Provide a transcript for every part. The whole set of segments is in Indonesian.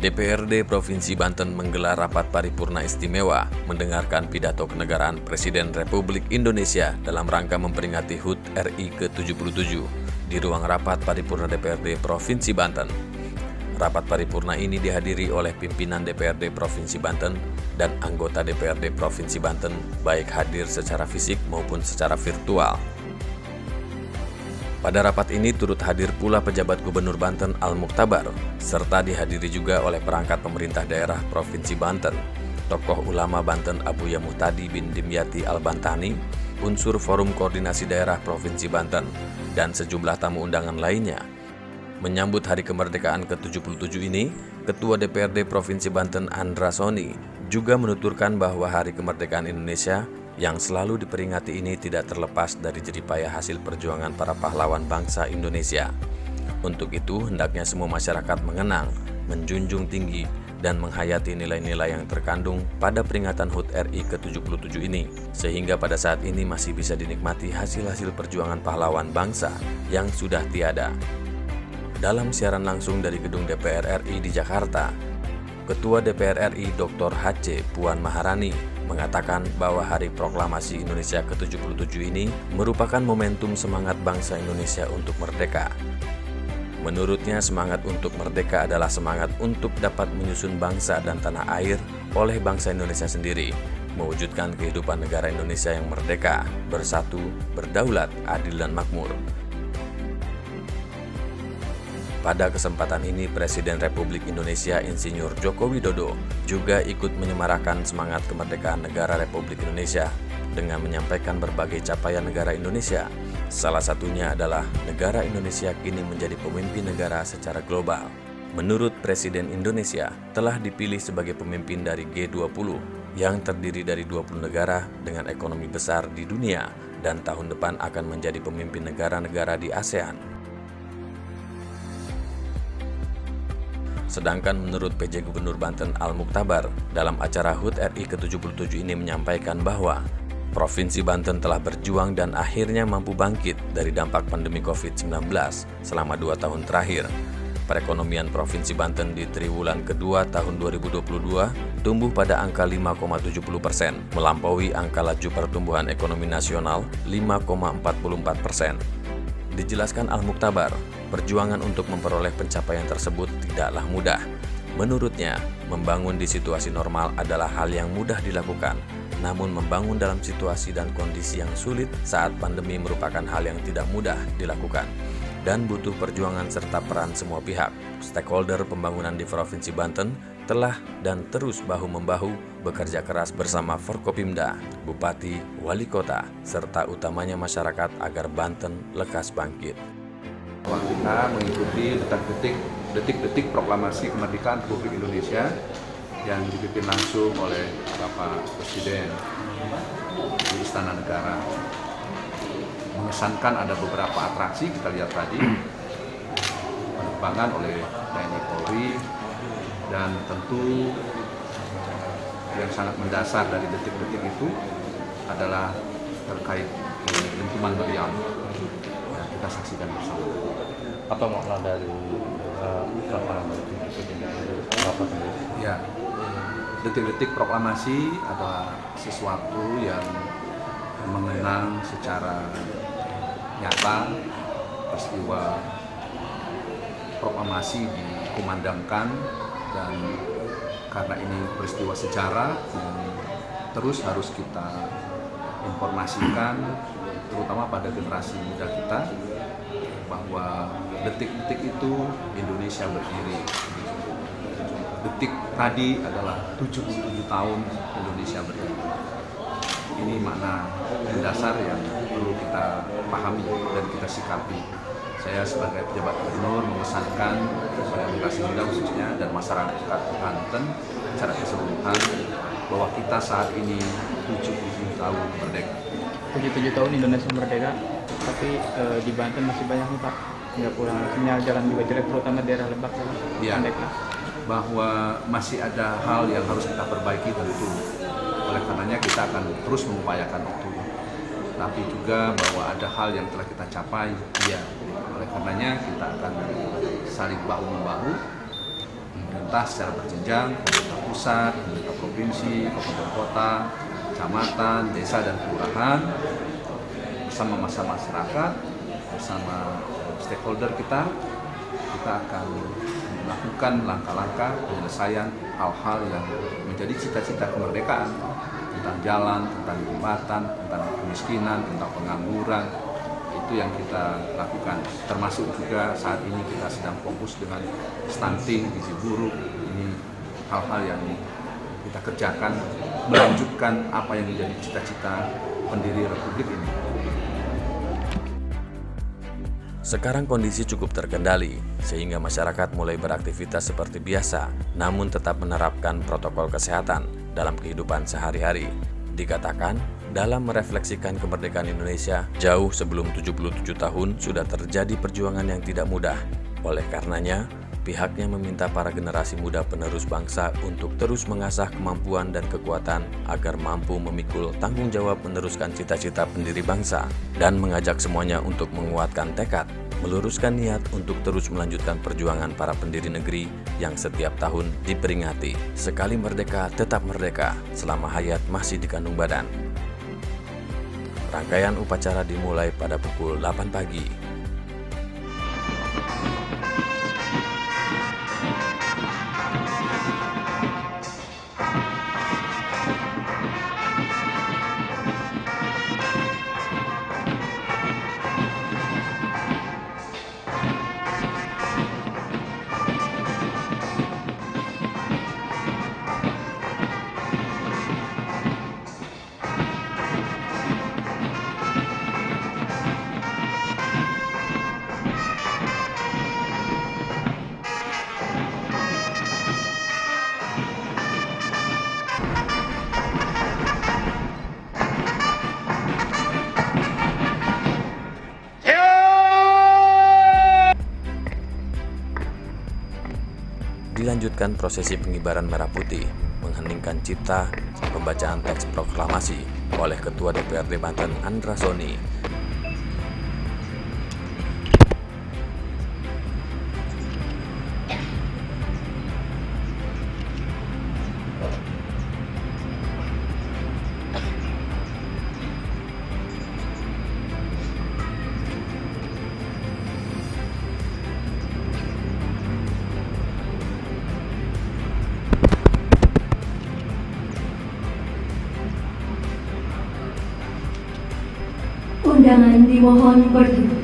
DPRD Provinsi Banten menggelar rapat paripurna istimewa mendengarkan pidato kenegaraan Presiden Republik Indonesia dalam rangka memperingati HUT RI ke-77 di ruang rapat paripurna DPRD Provinsi Banten. Rapat paripurna ini dihadiri oleh pimpinan DPRD Provinsi Banten dan anggota DPRD Provinsi Banten baik hadir secara fisik maupun secara virtual. Pada rapat ini turut hadir pula pejabat Gubernur Banten Al-Mukhtabar, serta dihadiri juga oleh perangkat pemerintah daerah Provinsi Banten, tokoh ulama Banten Abuya Muhtadi bin Dimyati Al-Bantani, unsur Forum Koordinasi Daerah Provinsi Banten, dan sejumlah tamu undangan lainnya. Menyambut Hari Kemerdekaan ke-77 ini, Ketua DPRD Provinsi Banten Andra Soni juga menuturkan bahwa Hari Kemerdekaan Indonesia yang selalu diperingati ini tidak terlepas dari jeripaya hasil perjuangan para pahlawan bangsa Indonesia. Untuk itu, hendaknya semua masyarakat mengenang, menjunjung tinggi, dan menghayati nilai-nilai yang terkandung pada peringatan HUT RI ke-77 ini, sehingga pada saat ini masih bisa dinikmati hasil-hasil perjuangan pahlawan bangsa yang sudah tiada. Dalam siaran langsung dari gedung DPR RI di Jakarta, Ketua DPR RI Dr. H.C. Puan Maharani mengatakan bahwa Hari Proklamasi Indonesia ke-77 ini merupakan momentum semangat bangsa Indonesia untuk merdeka. Menurutnya, semangat untuk merdeka adalah semangat untuk dapat menyusun bangsa dan tanah air oleh bangsa Indonesia sendiri, mewujudkan kehidupan negara Indonesia yang merdeka, bersatu, berdaulat, adil dan makmur. Pada kesempatan ini, Presiden Republik Indonesia Insinyur Joko Widodo juga ikut menyemarakan semangat kemerdekaan negara Republik Indonesia dengan menyampaikan berbagai capaian negara Indonesia. Salah satunya adalah negara Indonesia kini menjadi pemimpin negara secara global. Menurut Presiden Indonesia, telah dipilih sebagai pemimpin dari G20 yang terdiri dari 20 negara dengan ekonomi besar di dunia dan tahun depan akan menjadi pemimpin negara-negara di ASEAN. Sedangkan menurut PJ Gubernur Banten Al-Mukhtabar, dalam acara HUT RI ke-77 ini menyampaikan bahwa Provinsi Banten telah berjuang dan akhirnya mampu bangkit dari dampak pandemi COVID-19 selama 2 tahun terakhir. Perekonomian Provinsi Banten di triwulan kedua tahun 2022 tumbuh pada angka 5,70%, melampaui angka laju pertumbuhan ekonomi nasional 5,44%. Dijelaskan Al-Mukhtabar, perjuangan untuk memperoleh pencapaian tersebut tidaklah mudah. Menurutnya, membangun di situasi normal adalah hal yang mudah dilakukan, namun membangun dalam situasi dan kondisi yang sulit saat pandemi merupakan hal yang tidak mudah dilakukan dan butuh perjuangan serta peran semua pihak. Stakeholder pembangunan di Provinsi Banten telah dan terus bahu-membahu bekerja keras bersama Forkopimda, Bupati, Wali Kota, serta utamanya masyarakat agar Banten lekas bangkit. Kita mengikuti detik-detik proklamasi kemerdekaan Republik Indonesia yang dipimpin langsung oleh Bapak Presiden di Istana Negara. Mengesankan ada beberapa atraksi, kita lihat tadi, penerbangan oleh TNI Polri, dan tentu yang sangat mendasar dari detik-detik itu adalah terkait dentuman meriam yang kita saksikan bersama. Apa makna dari proklamasi itu? Ya, detik-detik proklamasi adalah sesuatu yang mengenang secara nyata peristiwa proklamasi dikumandangkan, dan karena ini peristiwa sejarah yang terus harus kita informasikan, terutama pada generasi muda kita, bahwa detik-detik itu Indonesia berdiri. Detik tadi adalah 77 tahun Indonesia berdiri. Ini makna mendasar yang perlu kita pahami dan kita sikapi. Saya sebagai pejabat gubernur memesankan kepada generasi muda khususnya dan masyarakat Banten secara keseluruhan bahwa kita saat ini 77 tahun merdeka. 77 tahun Indonesia merdeka, tapi di Banten masih banyak nih Pak, nggak pulang, sinyal jalan juga jelek, terutama daerah Lebak ya, ya, bahwa masih ada hal yang harus kita perbaiki tentu. Oleh karenanya kita akan terus mengupayakan itu. Tapi juga bahwa ada hal yang telah kita capai, ya. Oleh karenanya kita akan saling bahu-membahu pemerintah secara berjenjang, pemerintah pusat, pemerintah provinsi, kabupaten kota, kecamatan, desa dan kelurahan, bersama masyarakat, bersama stakeholder kita akan melakukan langkah-langkah penyelesaian hal-hal yang menjadi cita-cita kemerdekaan, tentang jalan, tentang jembatan, tentang kemiskinan, tentang pengangguran. Itu yang kita lakukan, termasuk juga saat ini kita sedang fokus dengan stunting, gizi buruk. Ini hal-hal yang kita kerjakan, melanjutkan apa yang menjadi cita-cita pendiri Republik ini. Sekarang kondisi cukup terkendali, sehingga masyarakat mulai beraktivitas seperti biasa, namun tetap menerapkan protokol kesehatan dalam kehidupan sehari-hari. Dikatakan, dalam merefleksikan kemerdekaan Indonesia, jauh sebelum 77 tahun sudah terjadi perjuangan yang tidak mudah. Oleh karenanya, pihaknya meminta para generasi muda penerus bangsa untuk terus mengasah kemampuan dan kekuatan agar mampu memikul tanggung jawab meneruskan cita-cita pendiri bangsa dan mengajak semuanya untuk menguatkan tekad, meluruskan niat untuk terus melanjutkan perjuangan para pendiri negeri yang setiap tahun diperingati. Sekali merdeka, tetap merdeka, selama hayat masih dikandung badan. Rangkaian upacara dimulai pada pukul 8 pagi. Dilanjutkan prosesi pengibaran merah putih, mengheningkan cipta, pembacaan teks proklamasi oleh Ketua DPRD Banten Andra Soni. Undangan dimohon berdiri.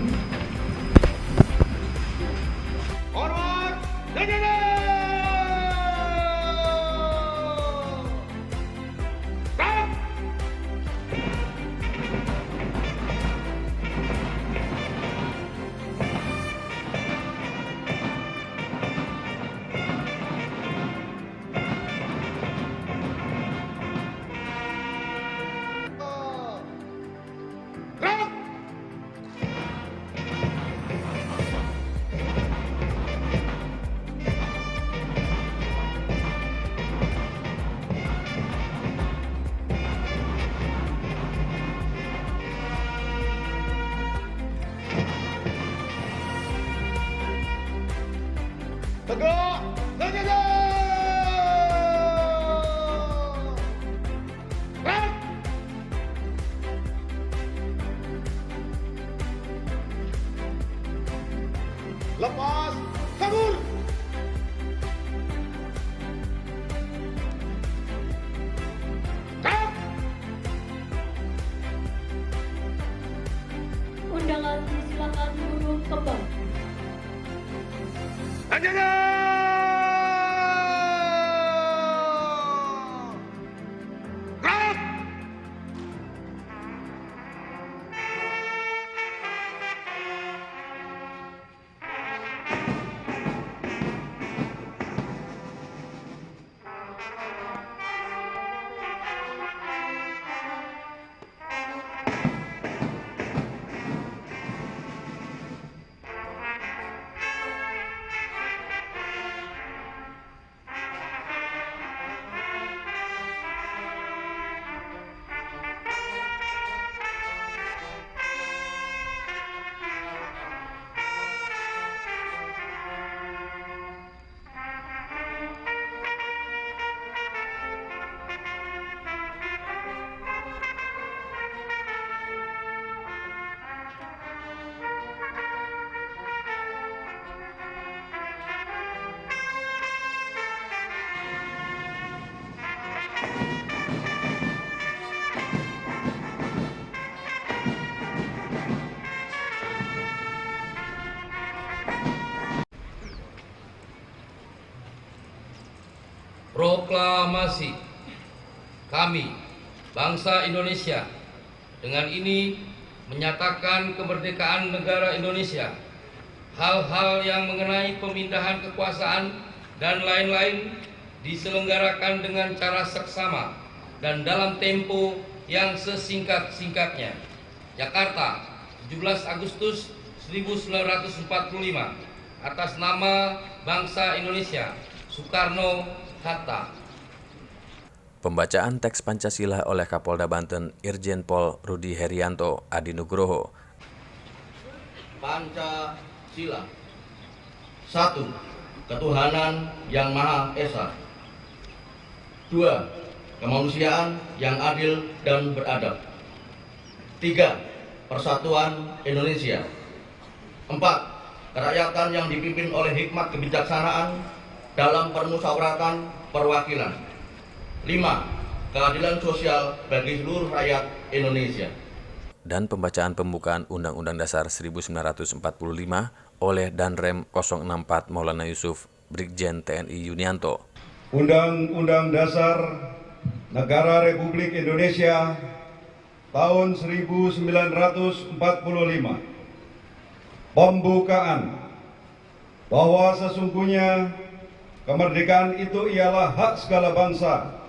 Tegak, sejajar. Gerak. Lepas, kabur. Gerak. Undangan disilakan duduk kembali. Sejajar. Proklamasi. Kami, bangsa Indonesia, dengan ini menyatakan kemerdekaan negara Indonesia. Hal-hal yang mengenai pemindahan kekuasaan dan lain-lain diselenggarakan dengan cara seksama dan dalam tempo yang sesingkat-singkatnya. Jakarta, 17 Agustus 1945. Atas nama bangsa Indonesia, Soekarno-Hatta. Pembacaan teks Pancasila oleh Kapolda Banten Irjen Pol Rudi Herianto Adi Nugroho. Pancasila. 1. Ketuhanan yang Maha Esa. 2. Kemanusiaan yang adil dan beradab. 3. Persatuan Indonesia. 4. Kerakyatan yang dipimpin oleh hikmat kebijaksanaan dalam permusyawaratan perwakilan. 5. Keadilan sosial bagi seluruh rakyat Indonesia. Dan pembacaan pembukaan Undang-Undang Dasar 1945 oleh Danrem 064 Maulana Yusuf Brigjen TNI Yunianto. Undang-Undang Dasar Negara Republik Indonesia tahun 1945. Pembukaan bahwa sesungguhnya kemerdekaan itu ialah hak segala bangsa.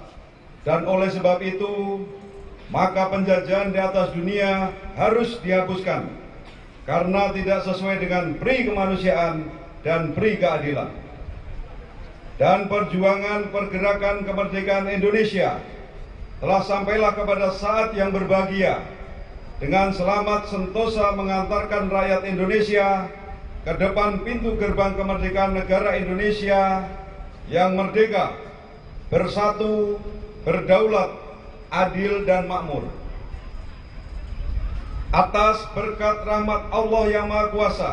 Dan oleh sebab itu, maka penjajahan di atas dunia harus dihapuskan karena tidak sesuai dengan pri kemanusiaan dan pri keadilan. Dan perjuangan pergerakan kemerdekaan Indonesia telah sampailah kepada saat yang berbahagia dengan selamat sentosa mengantarkan rakyat Indonesia ke depan pintu gerbang kemerdekaan negara Indonesia yang merdeka, bersatu, berdaulat, adil dan makmur. Atas berkat rahmat Allah yang Maha Kuasa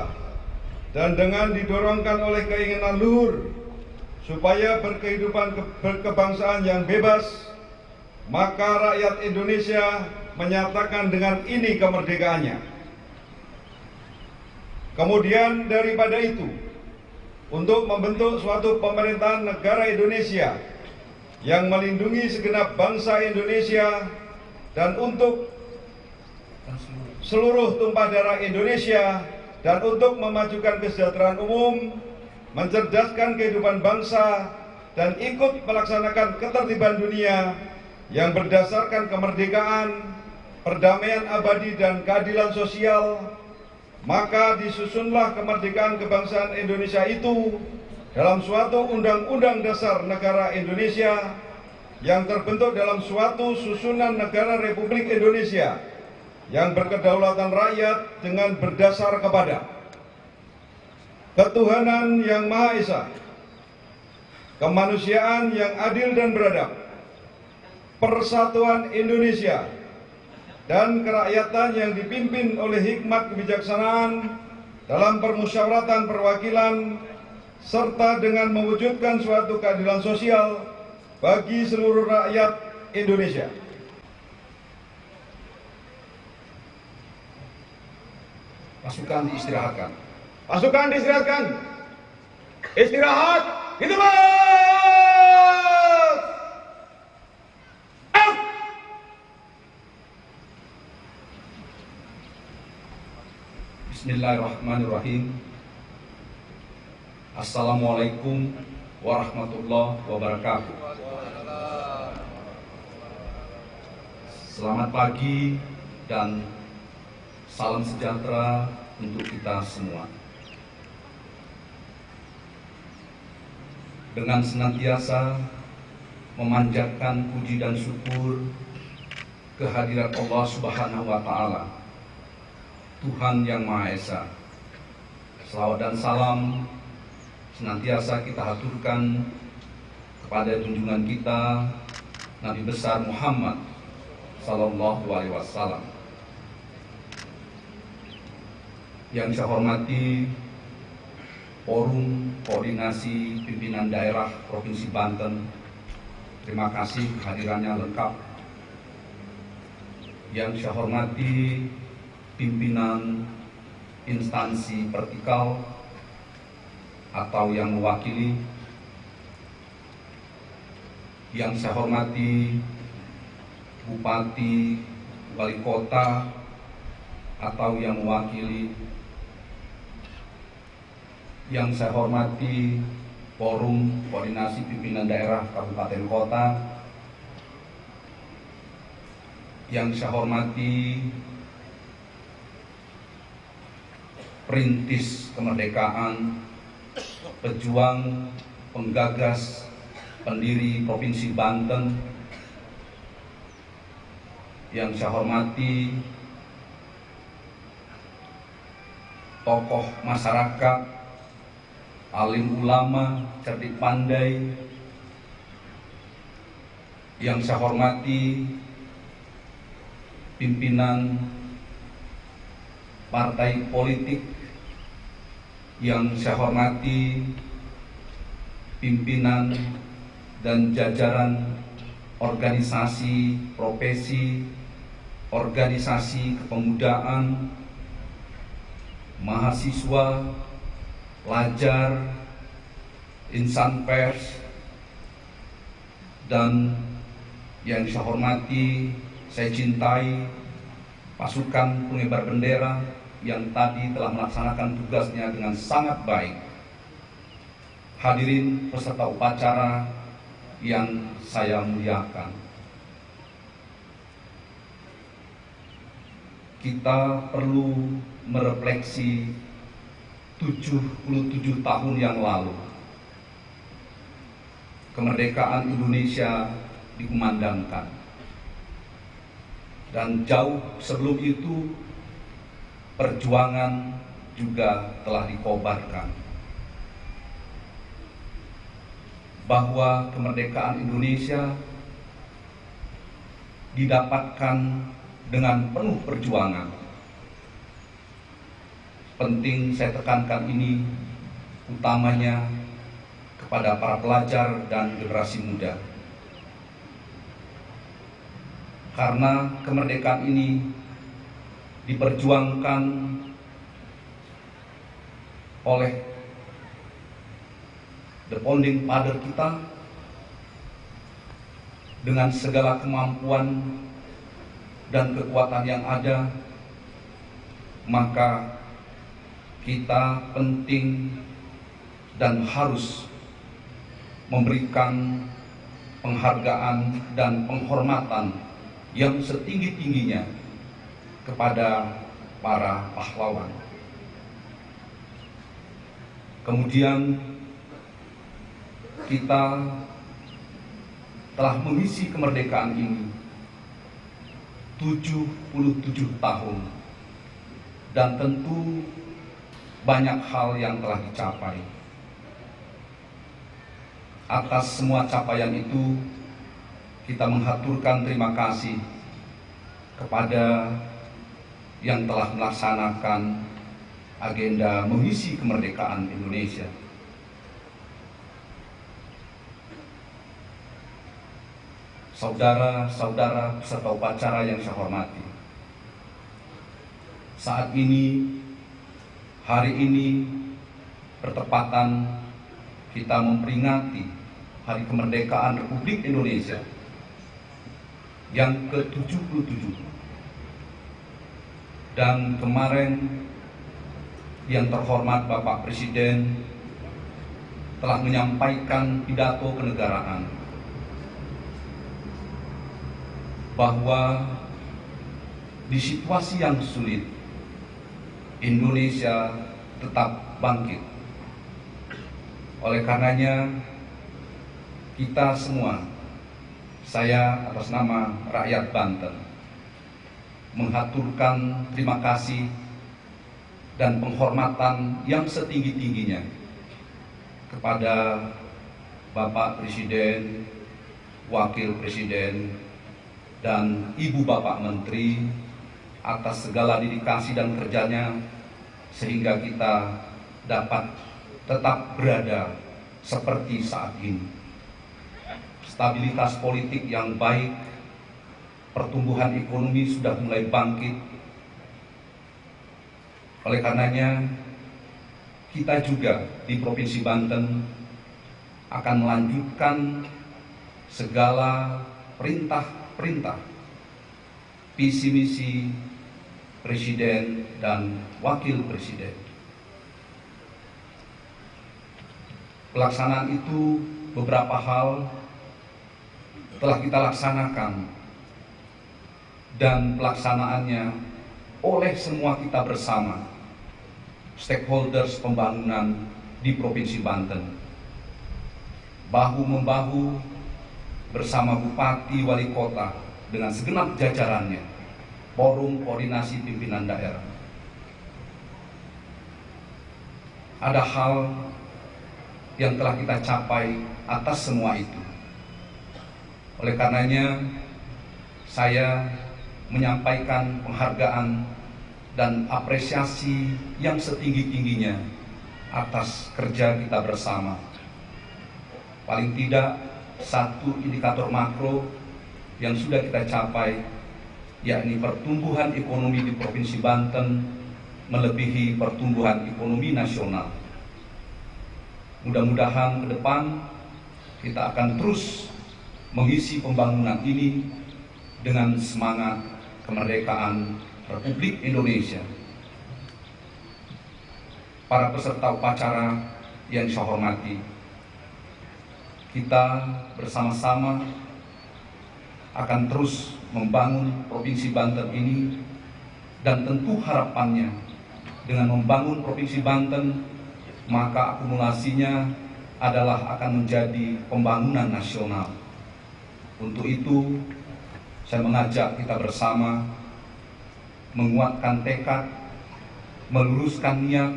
dan dengan didorongkan oleh keinginan luhur supaya berkehidupan berkebangsaan yang bebas, maka rakyat Indonesia menyatakan dengan ini kemerdekaannya. Kemudian daripada itu, untuk membentuk suatu pemerintahan negara Indonesia yang melindungi segenap bangsa Indonesia dan untuk seluruh tumpah darah Indonesia dan untuk memajukan kesejahteraan umum, mencerdaskan kehidupan bangsa dan ikut melaksanakan ketertiban dunia yang berdasarkan kemerdekaan, perdamaian abadi dan keadilan sosial, maka disusunlah kemerdekaan kebangsaan Indonesia itu dalam suatu Undang-Undang Dasar Negara Indonesia yang terbentuk dalam suatu susunan negara Republik Indonesia yang berkedaulatan rakyat dengan berdasar kepada ketuhanan yang Maha Esa, kemanusiaan yang adil dan beradab, persatuan Indonesia, dan kerakyatan yang dipimpin oleh hikmat kebijaksanaan dalam permusyawaratan perwakilan serta dengan mewujudkan suatu keadilan sosial bagi seluruh rakyat Indonesia. Pasukan diistirahatkan. Pasukan diistirahatkan. Istirahat. Hitunglah. Bismillahirrahmanirrahim. Assalamualaikum warahmatullahi wabarakatuh. Selamat pagi dan salam sejahtera untuk kita semua. Dengan senantiasa memanjatkan puji dan syukur kehadirat Allah Subhanahu wa Ta'ala, Tuhan yang Maha Esa. Selawat dan salam senantiasa kita haturkan kepada junjungan kita Nabi besar Muhammad Sallallahu Alaihi Wasallam. Yang saya hormati Forum Koordinasi Pimpinan Daerah Provinsi Banten, terima kasih kehadirannya lengkap. Yang saya hormati pimpinan instansi vertikal atau yang mewakili yang saya hormati Bupati, Wali Kota, atau yang mewakili, yang saya hormati Forum Koordinasi Pimpinan Daerah Kabupaten Kota, yang saya hormati perintis kemerdekaan, pejuang, penggagas, pendiri Provinsi Banten, yang saya hormati tokoh masyarakat, alim ulama, cerdik pandai, yang saya hormati pimpinan partai politik, yang saya hormati pimpinan dan jajaran organisasi profesi, organisasi kepemudaan, mahasiswa, pelajar, insan pers, dan yang saya hormati, saya cintai pasukan pengibar bendera yang tadi telah melaksanakan tugasnya dengan sangat baik. Hadirin peserta upacara yang saya muliakan, kita perlu merefleksi 77 tahun yang lalu kemerdekaan Indonesia dikumandangkan, dan jauh sebelum itu perjuangan juga telah dikobarkan bahwa kemerdekaan Indonesia didapatkan dengan penuh perjuangan. Penting saya tekankan ini utamanya kepada para pelajar dan generasi muda, karena kemerdekaan ini diperjuangkan oleh the founding father kita dengan segala kemampuan dan kekuatan yang ada, maka kita penting dan harus memberikan penghargaan dan penghormatan yang setinggi-tingginya kepada para pahlawan. Kemudian kita telah mengisi kemerdekaan ini 77 tahun, dan tentu banyak hal yang telah dicapai. Atas semua capaian itu, kita menghaturkan terima kasih kepada yang telah melaksanakan agenda mengisi kemerdekaan Indonesia. Saudara-saudara peserta upacara yang saya hormati, saat ini, hari ini bertepatan kita memperingati Hari Kemerdekaan Republik Indonesia yang ke-77. Dan kemarin yang terhormat Bapak Presiden telah menyampaikan pidato kenegaraan bahwa di situasi yang sulit, Indonesia tetap bangkit. Oleh karenanya, kita semua, saya atas nama rakyat Banten, menghaturkan terima kasih dan penghormatan yang setinggi-tingginya kepada Bapak Presiden, Wakil Presiden, dan Ibu Bapak Menteri atas segala dedikasi dan kerjanya sehingga kita dapat tetap berada seperti saat ini. Stabilitas politik yang baik, pertumbuhan ekonomi sudah mulai bangkit. Oleh karenanya, kita juga di Provinsi Banten akan melanjutkan segala perintah-perintah, visi misi Presiden dan Wakil Presiden. Pelaksanaan itu beberapa hal telah kita laksanakan dan pelaksanaannya oleh semua kita bersama, stakeholders pembangunan di Provinsi Banten, bahu-membahu bersama Bupati Wali Kota dengan segenap jajarannya, forum koordinasi pimpinan daerah. Ada hal yang telah kita capai atas semua itu. Oleh karenanya, saya menyampaikan penghargaan dan apresiasi yang setinggi-tingginya atas kerja kita bersama. Paling tidak satu indikator makro yang sudah kita capai, yakni pertumbuhan ekonomi di Provinsi Banten melebihi pertumbuhan ekonomi nasional. Mudah-mudahan ke depan kita akan terus mengisi pembangunan ini dengan semangat kemerdekaan Republik Indonesia. Para peserta upacara yang saya hormati, kita bersama-sama akan terus membangun Provinsi Banten ini, dan tentu harapannya dengan membangun Provinsi Banten, maka akumulasinya adalah akan menjadi pembangunan nasional. Untuk itu, saya mengajak kita bersama menguatkan tekad, meluruskan niat.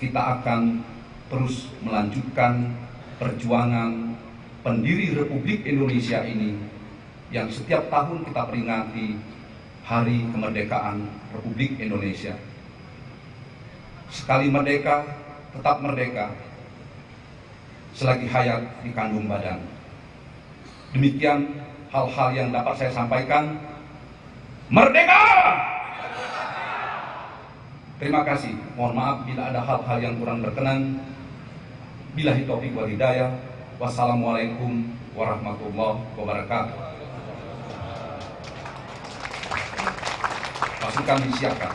Kita akan terus melanjutkan perjuangan pendiri Republik Indonesia ini yang setiap tahun kita peringati Hari Kemerdekaan Republik Indonesia. Sekali merdeka, tetap merdeka, selagi hayat di kandung badan. Demikian hal-hal yang dapat saya sampaikan. Merdeka! Terima kasih. Mohon maaf bila ada hal-hal yang kurang berkenan. Billahi taufiq wal hidayah. Wassalamualaikum warahmatullahi wabarakatuh. Pasukan disiapkan.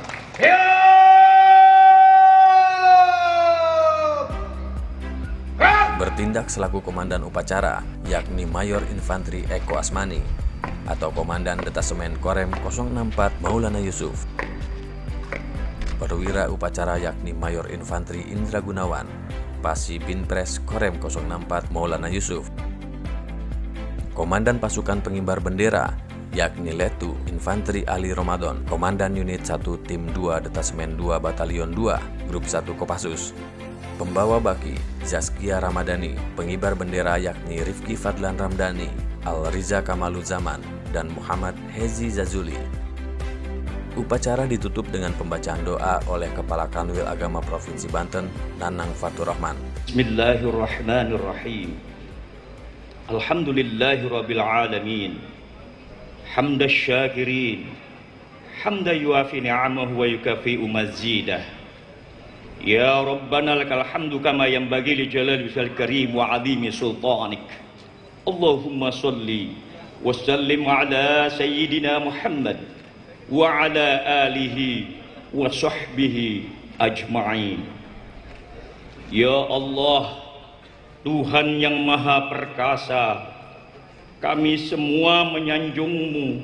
Bertindak selaku komandan upacara, yakni Mayor Infantri Eko Asmani atau Komandan Detasemen Korem 064 Maulana Yusuf. Perwira upacara yakni Mayor Infantri Indra Gunawan, Pasi Binpres Korem 064 Maulana Yusuf. Komandan pasukan pengibar bendera yakni Letu Infantri Ali Ramadan, Komandan Unit 1 Tim 2 Detasemen 2 Batalion 2 Grup 1 Kopassus. Pembawa baki Zaskia Ramadhani, pengibar bendera yakni Rifki Fadlan Ramdhani, Al Riza Kamaluzaman, dan Muhammad Hezi Zazuli. Upacara ditutup dengan pembacaan doa oleh Kepala Kanwil Agama Provinsi Banten, Nanang Fatur Rahman. Bismillahirrahmanirrahim. Alhamdulillahirabbil alamin. Hamdas syakirin. Hamda yuafi ni'amahu wa yukafi'u mazidah. Ya Rabbana lakal hamdu kama yanbaghi li jalali wajhikal karim wa 'azimi sultanik. Allahumma shalli wa sallim ala sayyidina Muhammad wa ala alihi wa sahbihi ajma'in. Ya Allah, Tuhan yang Maha Perkasa, kami semua menyanjung-Mu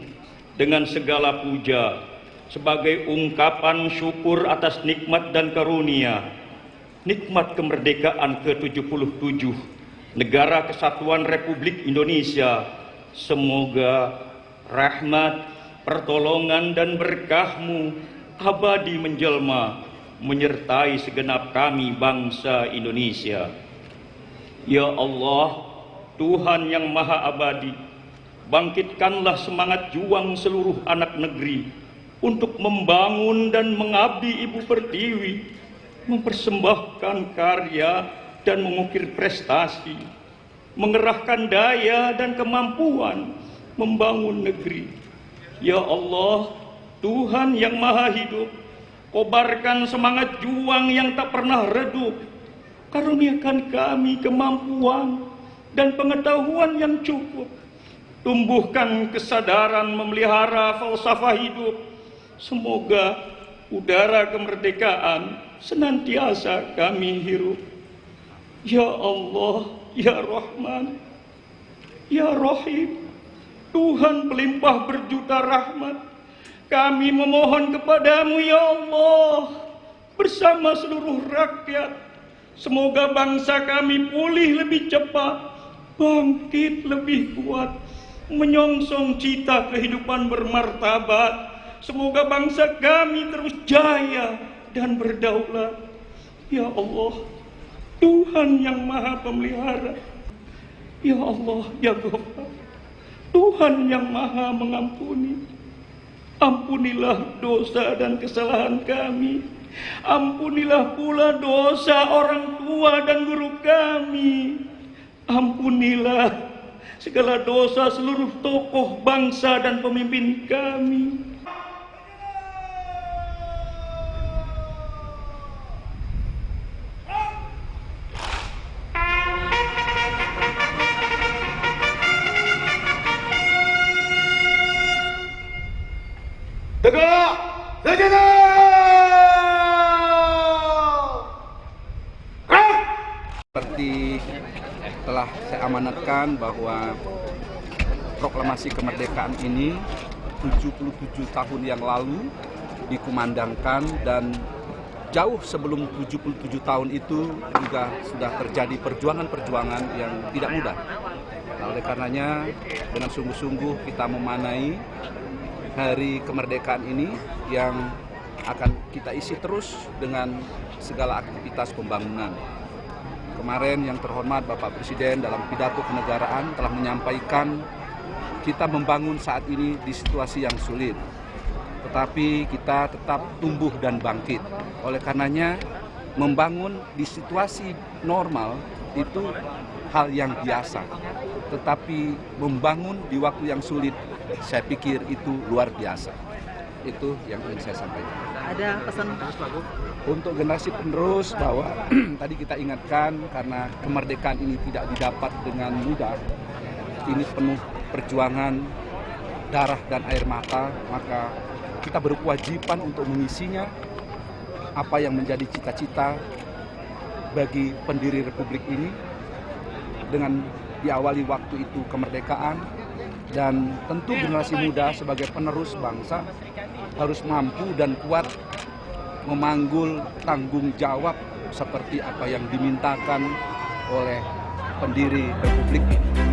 dengan segala puja sebagai ungkapan syukur atas nikmat dan karunia, nikmat kemerdekaan ke-77 Negara Kesatuan Republik Indonesia. Semoga rahmat, pertolongan dan berkah-Mu abadi menjelma menyertai segenap kami bangsa Indonesia. Ya Allah, Tuhan yang Maha Abadi, bangkitkanlah semangat juang seluruh anak negeri untuk membangun dan mengabdi Ibu Pertiwi, mempersembahkan karya dan mengukir prestasi, mengerahkan daya dan kemampuan membangun negeri. Ya Allah, Tuhan yang Maha Hidup, kobarkan semangat juang yang tak pernah redup. Karuniakan kami kemampuan dan pengetahuan yang cukup. Tumbuhkan kesadaran memelihara falsafah hidup. Semoga udara kemerdekaan senantiasa kami hirup. Ya Allah, Ya Rahman, Ya Rahim, Tuhan pelimpah berjuta rahmat, kami memohon kepadamu ya Allah, bersama seluruh rakyat, semoga bangsa kami pulih lebih cepat, bangkit lebih kuat, menyongsong cita kehidupan bermartabat. Semoga bangsa kami terus jaya dan berdaulat. Ya Allah, Tuhan yang Maha Pemelihara. Ya Allah, Ya Ghaffar, Tuhan yang Maha Mengampuni. Ampunilah dosa dan kesalahan kami. Ampunilah pula dosa orang tua dan guru kami. Ampunilah segala dosa seluruh tokoh bangsa dan pemimpin kami. Tegak sejenak. Seperti telah saya amanatkan bahwa proklamasi kemerdekaan ini 77 tahun yang lalu dikumandangkan, dan jauh sebelum 77 tahun itu juga sudah terjadi perjuangan-perjuangan yang tidak mudah. Nah, oleh karenanya dengan sungguh-sungguh kita memanai hari kemerdekaan ini yang akan kita isi terus dengan segala aktivitas pembangunan. Kemarin yang terhormat Bapak Presiden dalam pidato kenegaraan telah menyampaikan kita membangun saat ini di situasi yang sulit, tetapi kita tetap tumbuh dan bangkit. Oleh karenanya membangun di situasi normal itu hal yang biasa, tetapi membangun di waktu yang sulit, saya pikir itu luar biasa. Itu yang ingin saya sampaikan. Ada pesan untuk generasi penerus bahwa tadi kita ingatkan, karena kemerdekaan ini tidak didapat dengan mudah, ini penuh perjuangan darah dan air mata, maka kita berkewajiban untuk mengisinya. Apa yang menjadi cita-cita bagi pendiri republik ini, dengan diawali waktu itu kemerdekaan, dan tentu generasi muda sebagai penerus bangsa harus mampu dan kuat memanggul tanggung jawab seperti apa yang dimintakan oleh pendiri republik ini.